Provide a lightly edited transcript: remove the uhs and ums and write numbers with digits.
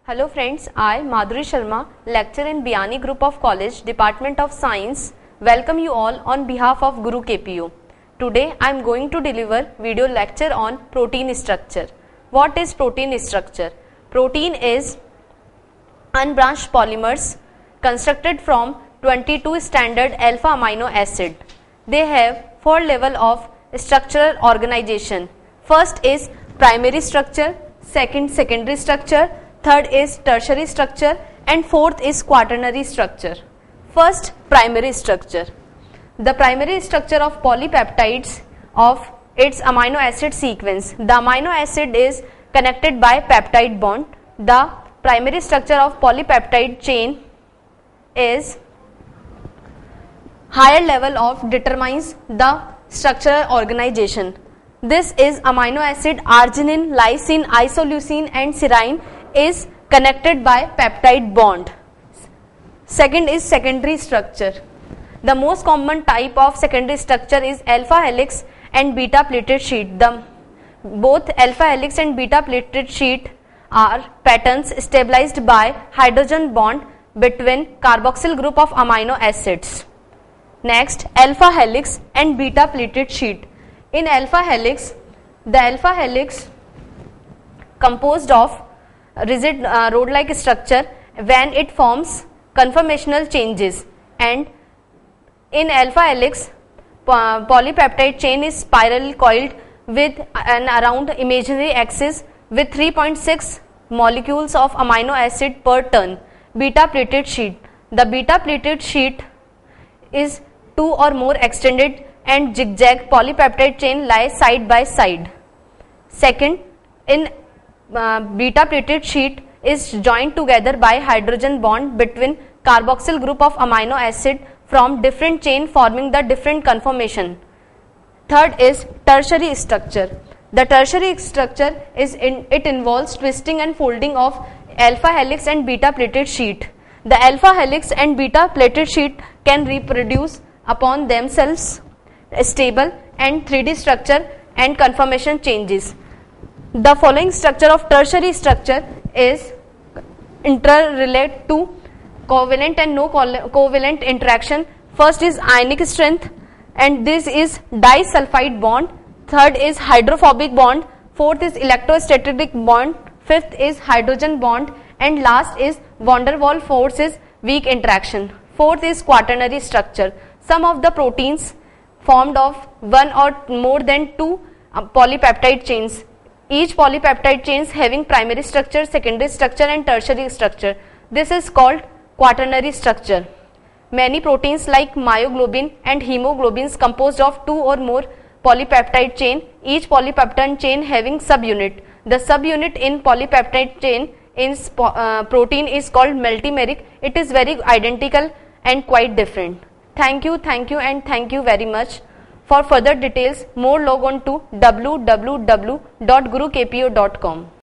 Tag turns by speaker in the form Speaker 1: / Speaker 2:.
Speaker 1: Hello friends, I Madhuri Sharma, lecturer in Biyani Group of College, Department of Science, welcome you all on behalf of Guru KPO. Today I am going to deliver video lecture on protein structure. What is protein structure? Protein is unbranched polymers constructed from 22 standard alpha amino acid. They have 4 levels of structural organization. First is primary structure, second secondary structure, third is tertiary structure, and fourth is quaternary structure. First, primary structure. The primary structure of polypeptides of its amino acid sequence. The amino acid is connected by peptide bond. The primary structure of polypeptide chain is higher level of determines the structural organization. This is amino acid arginine, lysine, isoleucine and serine is connected by peptide bond. Second is secondary structure. The most common type of secondary structure is alpha helix and beta pleated sheet. Both alpha helix and beta pleated sheet are patterns stabilized by hydrogen bond between carboxyl group of amino acids. Next, alpha helix and beta pleated sheet. In alpha helix, the alpha helix composed of rigid rod-like structure when it forms conformational changes, and in alpha helix polypeptide chain is spiral coiled with an around imaginary axis with 3.6 molecules of amino acid per turn. Beta pleated sheet. The beta pleated sheet is 2 or more extended and zigzag polypeptide chain lie side by side. Second, in beta pleated sheet is joined together by hydrogen bond between carboxyl group of amino acid from different chain forming the different conformation. Third is tertiary structure. The tertiary structure is it involves twisting and folding of alpha helix and beta pleated sheet. The alpha helix and beta pleated sheet can reproduce upon themselves stable and 3D structure and conformation changes. The following structure of tertiary structure is interrelate to covalent and no covalent interaction. First is ionic strength, and this is disulfide bond. Third is hydrophobic bond. Fourth is electrostatic bond. Fifth is hydrogen bond, and last is van der Waals force is weak interaction. Fourth is quaternary structure. Some of the proteins formed of one or more than 2 polypeptide chains. Each polypeptide chains having primary structure, secondary structure and tertiary structure. This is called quaternary structure. Many proteins like myoglobin and hemoglobins composed of 2 or more polypeptide chain, each polypeptide chain having subunit. The subunit in polypeptide chain in protein is called multimeric. It is very identical and quite different. Thank you and thank you very much. For further details, more log on to www.gurukpo.com.